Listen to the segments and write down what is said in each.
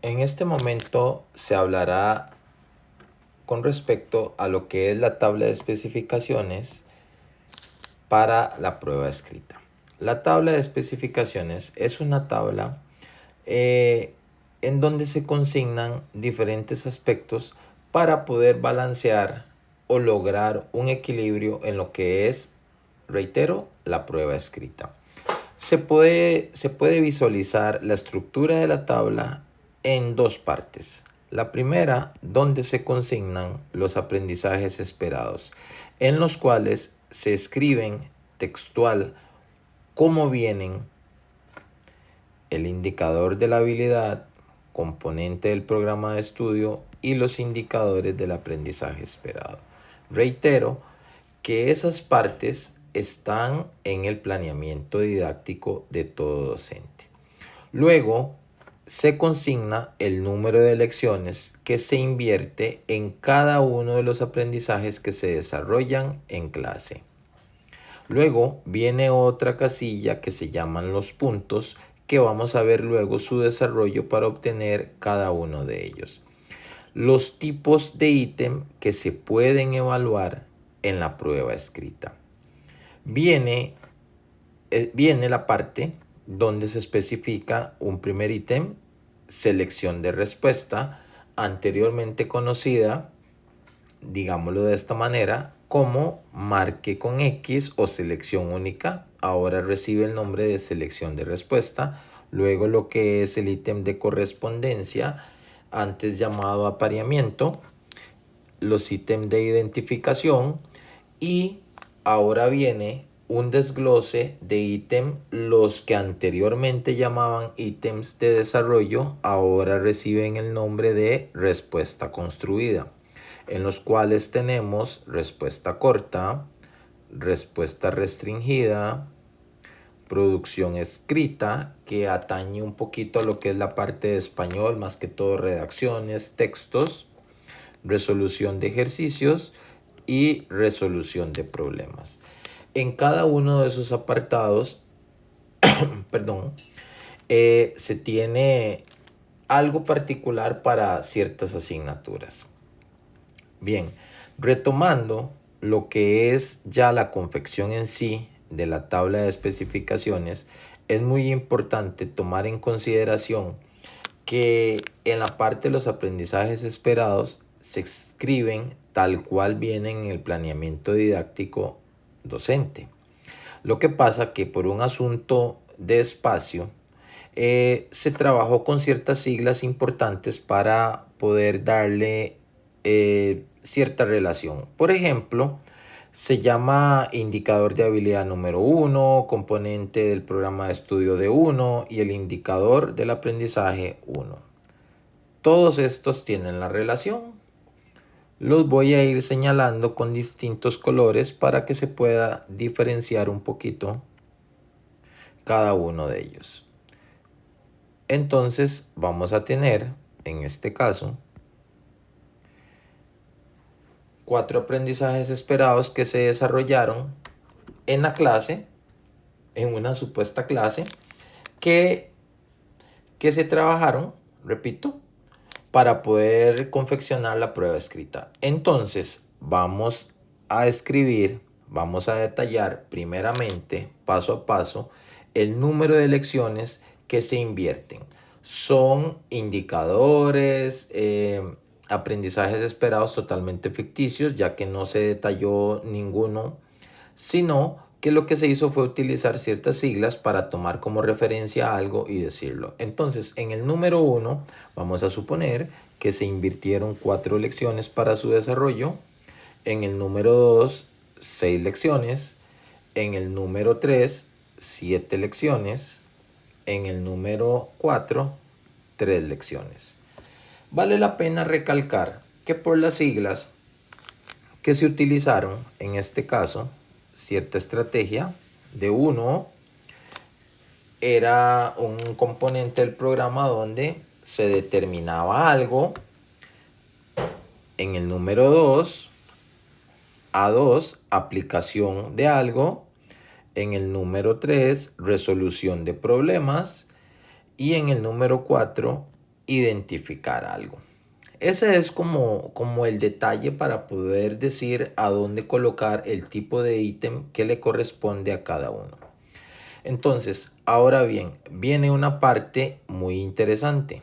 En este momento se hablará con respecto a lo que es la tabla de especificaciones para la prueba escrita. La tabla de especificaciones es una tabla en donde se consignan diferentes aspectos para poder balancear o lograr un equilibrio en lo que es, reitero, la prueba escrita. Se puede visualizar la estructura de la tabla en dos partes. La primera, donde se consignan los aprendizajes esperados, en los cuales se escriben textual cómo vienen el indicador de la habilidad, componente del programa de estudio y los indicadores del aprendizaje esperado. Reitero que esas partes están en el planeamiento didáctico de todo docente. Luego se consigna el número de lecciones que se invierte en cada uno de los aprendizajes que se desarrollan en clase. Luego viene otra casilla que se llaman los puntos, que vamos a ver luego su desarrollo para obtener cada uno de ellos. Los tipos de ítem que se pueden evaluar en la prueba escrita. Viene la parte donde se especifica un primer ítem, selección de respuesta, anteriormente conocida, digámoslo de esta manera, como marque con X o selección única. Ahora recibe el nombre de selección de respuesta. Luego lo que es el ítem de correspondencia, antes llamado apareamiento, los ítems de identificación, y ahora viene un desglose de ítem. Los que anteriormente llamaban ítems de desarrollo ahora reciben el nombre de respuesta construida, en los cuales tenemos respuesta corta, respuesta restringida, producción escrita, que atañe un poquito a lo que es la parte de español, más que todo redacciones, textos, resolución de ejercicios y resolución de problemas. En cada uno de esos apartados, se tiene algo particular para ciertas asignaturas. Bien, retomando lo que es ya la confección en sí de la tabla de especificaciones, es muy importante tomar en consideración que en la parte de los aprendizajes esperados se escriben tal cual vienen en el planeamiento didáctico docente. Lo que pasa que por un asunto de espacio se trabajó con ciertas siglas importantes para poder darle cierta relación. Por ejemplo, se llama indicador de habilidad número 1, componente del programa de estudio de 1 y el indicador del aprendizaje 1. Todos estos tienen la relación. Los voy a ir señalando con distintos colores para que se pueda diferenciar un poquito cada uno de ellos. Entonces vamos a tener, en este caso, 4 aprendizajes esperados que se desarrollaron en la clase, en una supuesta clase, que se trabajaron, repito, para poder confeccionar la prueba escrita. Entonces vamos a escribir, vamos a detallar primeramente, paso a paso, el número de lecciones que se invierten. Son indicadores, aprendizajes esperados totalmente ficticios, ya que no se detalló ninguno, sino que lo que se hizo fue utilizar ciertas siglas para tomar como referencia algo y decirlo. Entonces, en el número 1, vamos a suponer que se invirtieron 4 lecciones para su desarrollo. En el número 2, 6 lecciones. En el número 3, 7 lecciones. En el número 4, 3 lecciones. Vale la pena recalcar que por las siglas que se utilizaron, en este caso, cierta estrategia de 1 era un componente del programa donde se determinaba algo. En el número 2, A2, aplicación de algo. En el número 3, resolución de problemas. Y en el número 4, identificar algo. Ese es como el detalle para poder decir a dónde colocar el tipo de ítem que le corresponde a cada uno. Entonces, ahora bien, viene una parte muy interesante.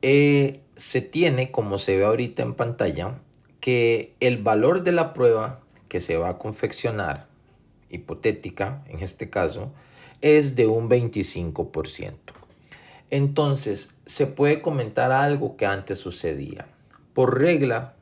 Se tiene, como se ve ahorita en pantalla, que el valor de la prueba que se va a confeccionar, hipotética en este caso, es de un 25%. Entonces, se puede comentar algo que antes sucedía. Por regla,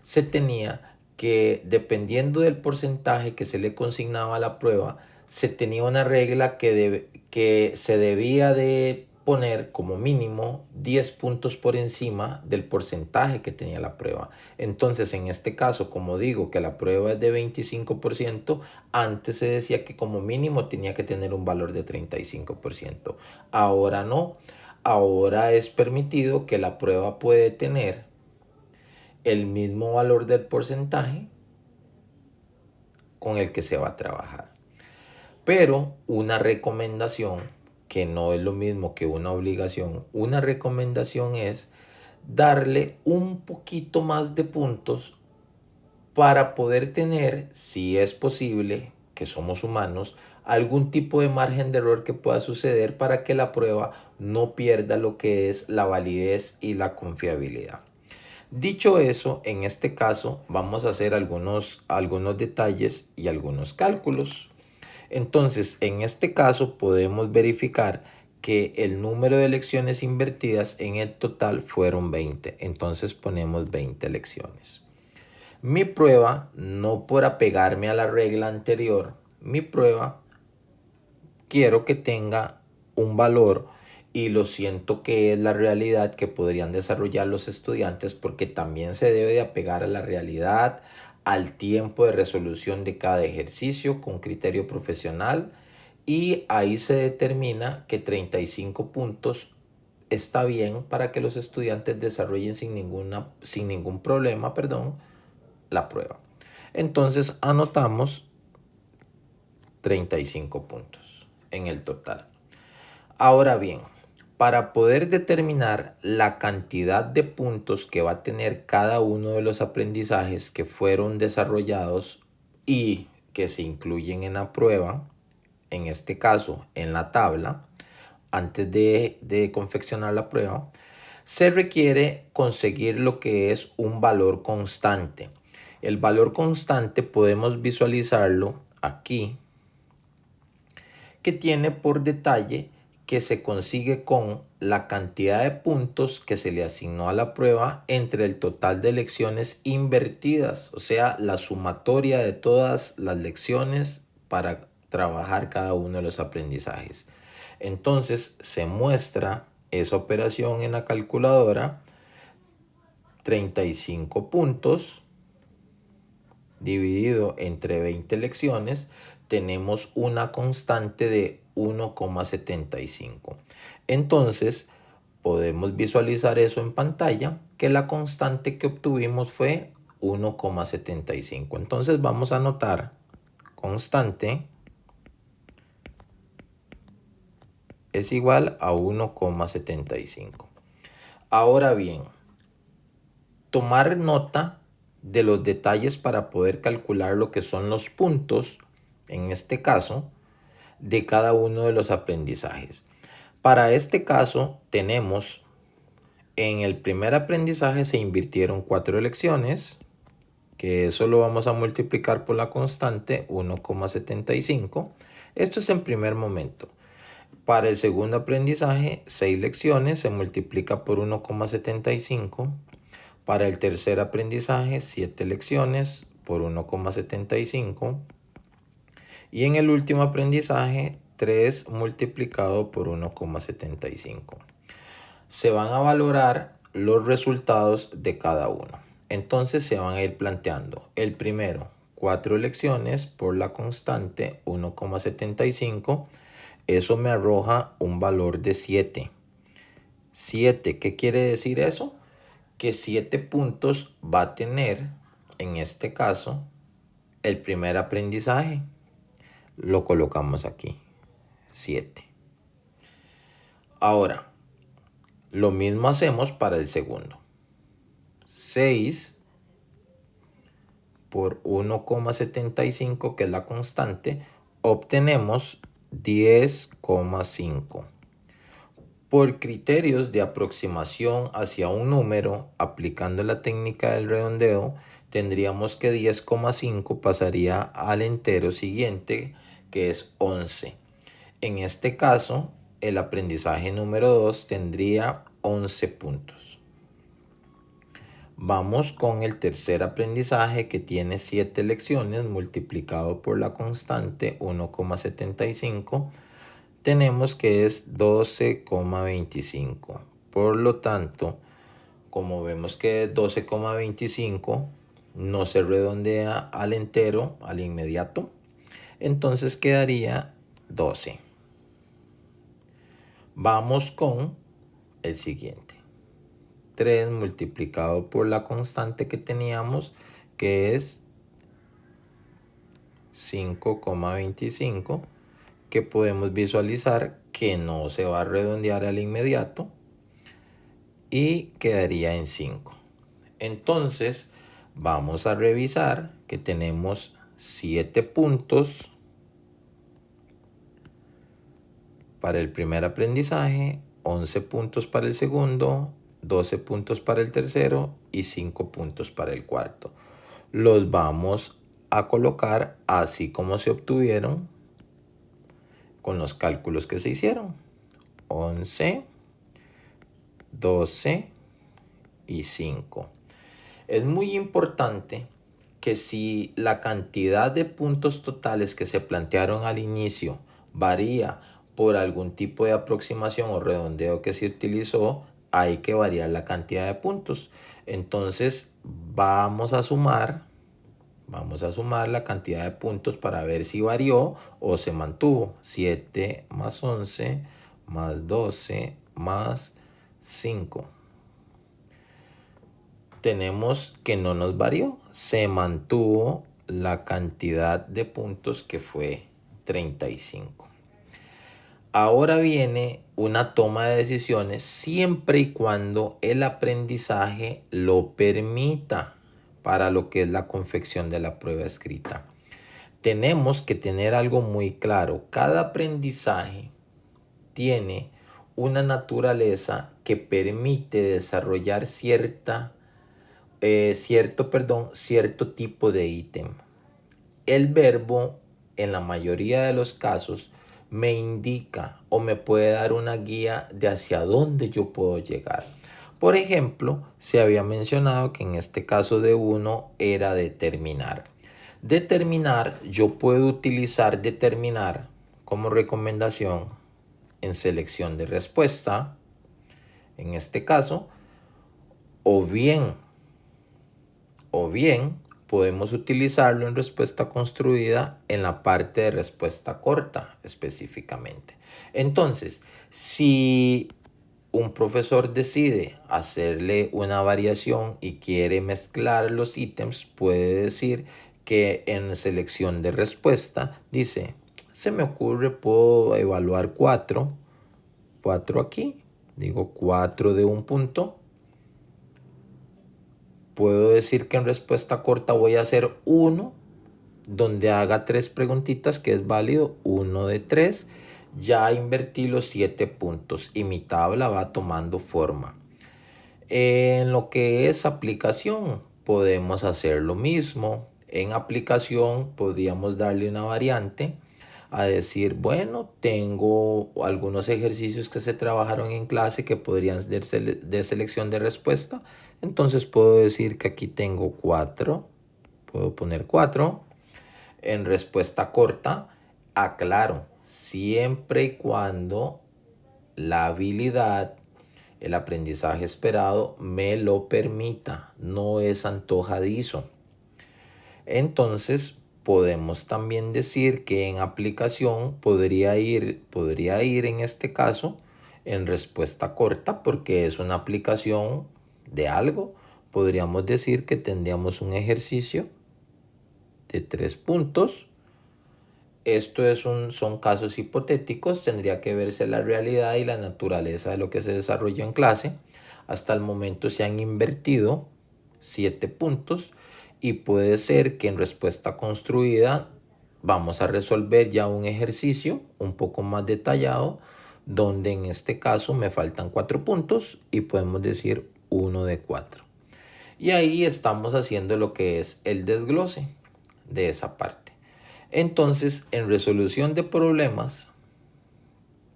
se tenía que, dependiendo del porcentaje que se le consignaba a la prueba, se tenía una regla que se debía de poner como mínimo 10 puntos por encima del porcentaje que tenía la prueba. Entonces, en este caso, como digo que la prueba es de 25%, antes se decía que como mínimo tenía que tener un valor de 35%. Ahora no. Ahora es permitido que la prueba puede tener el mismo valor del porcentaje con el que se va a trabajar. Pero una recomendación, que no es lo mismo que una obligación, una recomendación es darle un poquito más de puntos para poder tener, si es posible, que somos humanos, algún tipo de margen de error que pueda suceder para que la prueba no pierda lo que es la validez y la confiabilidad. Dicho eso, en este caso vamos a hacer algunos detalles y algunos cálculos. Entonces, en este caso podemos verificar que el número de lecciones invertidas en el total fueron 20. Entonces ponemos 20 lecciones. Mi prueba, no por apegarme a la regla anterior, mi prueba quiero que tenga un valor, y lo siento que es la realidad que podrían desarrollar los estudiantes, porque también se debe de apegar a la realidad, al tiempo de resolución de cada ejercicio con criterio profesional, y ahí se determina que 35 puntos está bien para que los estudiantes desarrollen sin ningún problema, la prueba. Entonces anotamos 35 puntos en el total. Ahora bien, para poder determinar la cantidad de puntos que va a tener cada uno de los aprendizajes que fueron desarrollados y que se incluyen en la prueba, en este caso en la tabla, antes de confeccionar la prueba, se requiere conseguir lo que es un valor constante. El valor constante podemos visualizarlo aquí, que tiene por detalle que se consigue con la cantidad de puntos que se le asignó a la prueba entre el total de lecciones invertidas, o sea, la sumatoria de todas las lecciones para trabajar cada uno de los aprendizajes. Entonces se muestra esa operación en la calculadora: 35 puntos dividido entre 20 lecciones, tenemos una constante de 1,75. Entonces podemos visualizar eso en pantalla, que la constante que obtuvimos fue 1,75. Entonces vamos a anotar constante es igual a 1,75. Ahora bien, tomar nota de los detalles para poder calcular lo que son los puntos, en este caso, de cada uno de los aprendizajes. Para este caso tenemos, en el primer aprendizaje se invirtieron 4 lecciones, que eso lo vamos a multiplicar por la constante 1,75. Esto es en primer momento. Para el segundo aprendizaje, 6 lecciones se multiplica por 1,75. Para el tercer aprendizaje, 7 lecciones por 1,75. Y en el último aprendizaje, 3 multiplicado por 1,75. Se van a valorar los resultados de cada uno. Entonces se van a ir planteando. El primero, 4 lecciones por la constante 1,75. Eso me arroja un valor de 7. 7, ¿qué quiere decir eso? Que 7 puntos va a tener, en este caso, el primer aprendizaje. Lo colocamos aquí, 7. Ahora, Lo mismo hacemos para el segundo. 6 por 1,75, que es la constante, obtenemos 10,5. Por criterios de aproximación hacia un número, aplicando la técnica del redondeo, tendríamos que 10,5 pasaría al entero siguiente, que es 11. En este caso, el aprendizaje número 2 tendría 11 puntos. Vamos con el tercer aprendizaje, que tiene 7 lecciones multiplicado por la constante 1,75. Tenemos que es 12,25. Por lo tanto, como vemos que es 12,25, no se redondea al entero, al inmediato, entonces quedaría 12. Vamos con el siguiente. 3 multiplicado por la constante que teníamos, que es 5,25, que podemos visualizar que no se va a redondear al inmediato y quedaría en 5. Entonces vamos a revisar que tenemos 7 puntos para el primer aprendizaje, 11 puntos para el segundo, 12 puntos para el tercero y 5 puntos para el cuarto. Los vamos a colocar así como se obtuvieron con los cálculos que se hicieron. 11, 12 y 5. Es muy importante que si la cantidad de puntos totales que se plantearon al inicio varía por algún tipo de aproximación o redondeo que se utilizó, hay que variar la cantidad de puntos. Entonces vamos a sumar la cantidad de puntos para ver si varió o se mantuvo. 7 más 11 más 12 más 5. Tenemos que no nos varió, se mantuvo la cantidad de puntos, que fue 35. Ahora viene una toma de decisiones siempre y cuando el aprendizaje lo permita para lo que es la confección de la prueba escrita. Tenemos que tener algo muy claro. Cada aprendizaje tiene una naturaleza que permite desarrollar cierto tipo de ítem. El verbo, en la mayoría de los casos, me indica o me puede dar una guía de hacia dónde yo puedo llegar. Por ejemplo, se había mencionado que en este caso de 1 era determinar. Determinar, yo puedo utilizar determinar como recomendación en selección de respuesta, en este caso, o bien podemos utilizarlo en respuesta construida en la parte de respuesta corta específicamente. Entonces, si un profesor decide hacerle una variación y quiere mezclar los ítems, puede decir que en selección de respuesta dice, se me ocurre, puedo evaluar 4 aquí, digo 4 de un punto. Puedo decir que en respuesta corta voy a hacer 1, donde haga 3 preguntitas, que es válido, 1 de 3. Ya invertí los 7 puntos y mi tabla va tomando forma. En lo que es aplicación, podemos hacer lo mismo. En aplicación podríamos darle una variante a decir, bueno, tengo algunos ejercicios que se trabajaron en clase que podrían ser de selección de respuesta. Entonces puedo decir que aquí tengo 4. Puedo poner 4. En respuesta corta, aclaro, siempre y cuando la habilidad, el aprendizaje esperado me lo permita, no es antojadizo. Entonces podemos también decir que en aplicación podría ir en este caso en respuesta corta, porque es una aplicación de algo. Podríamos decir que tendríamos un ejercicio de 3 puntos son casos hipotéticos, tendría que verse la realidad y la naturaleza de lo que se desarrolló en clase. Hasta el momento se han invertido 7 puntos y puede ser que en respuesta construida vamos a resolver ya un ejercicio un poco más detallado, donde en este caso me faltan 4 puntos y podemos decir 1 de 4. Y ahí estamos haciendo lo que es el desglose de esa parte. Entonces, en resolución de problemas,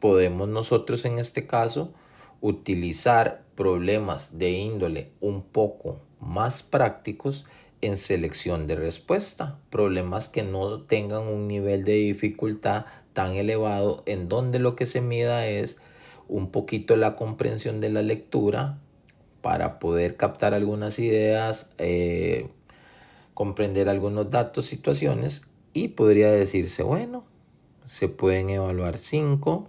podemos nosotros en este caso utilizar problemas de índole un poco más prácticos en selección de respuesta, problemas que no tengan un nivel de dificultad tan elevado, en donde lo que se mida es un poquito la comprensión de la lectura para poder captar algunas ideas, comprender algunos datos, situaciones, y podría decirse, bueno, se pueden evaluar 5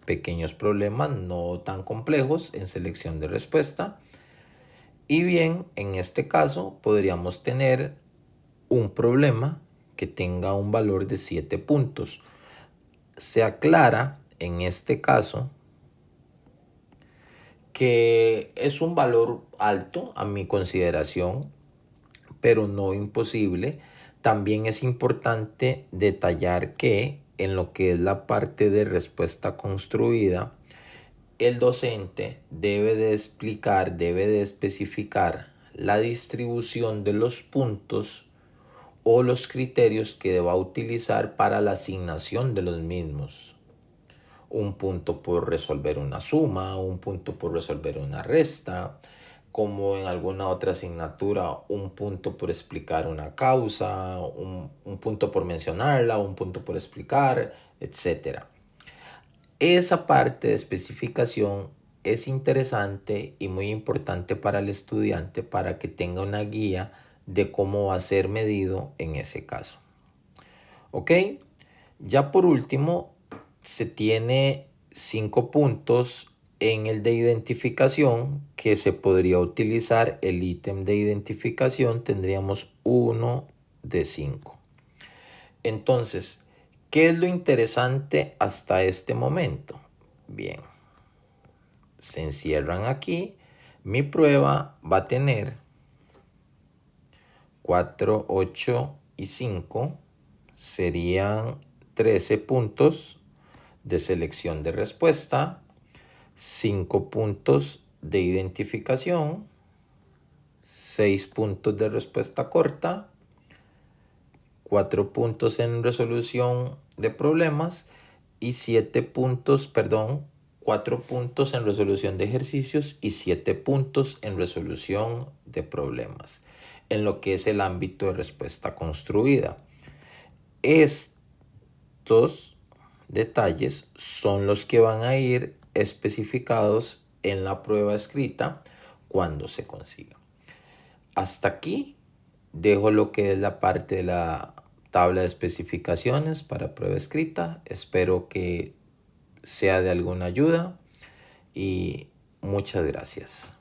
pequeños problemas no tan complejos en selección de respuesta. Y bien, en este caso podríamos tener un problema que tenga un valor de 7 puntos. Se aclara en este caso que es un valor alto a mi consideración, pero no imposible. También es importante detallar que en lo que es la parte de respuesta construida, el docente debe de explicar, debe de especificar la distribución de los puntos o los criterios que va a utilizar para la asignación de los mismos. Un punto por resolver una suma, un punto por resolver una resta, como en alguna otra asignatura, un punto por explicar una causa, un punto por mencionarla, un punto por explicar, etc. Esa parte de especificación es interesante y muy importante para el estudiante para que tenga una guía de cómo va a ser medido en ese caso. ¿Ok? Ya por último, se tiene 5 puntos en el de identificación, que se podría utilizar el ítem de identificación. Tendríamos 1 de 5. Entonces, ¿qué es lo interesante hasta este momento? Bien, se encierran aquí. Mi prueba va a tener 4, 8 y 5. Serían 13 puntos de selección de respuesta, 5 puntos de identificación, 6 puntos de respuesta corta, 4 puntos en resolución de problemas y 4 puntos en resolución de ejercicios y 7 puntos en resolución de problemas, en lo que es el ámbito de respuesta construida. Estos detalles son los que van a ir especificados en la prueba escrita cuando se consiga. Hasta aquí dejo lo que es la parte de la tabla de especificaciones para prueba escrita. Espero que sea de alguna ayuda y muchas gracias.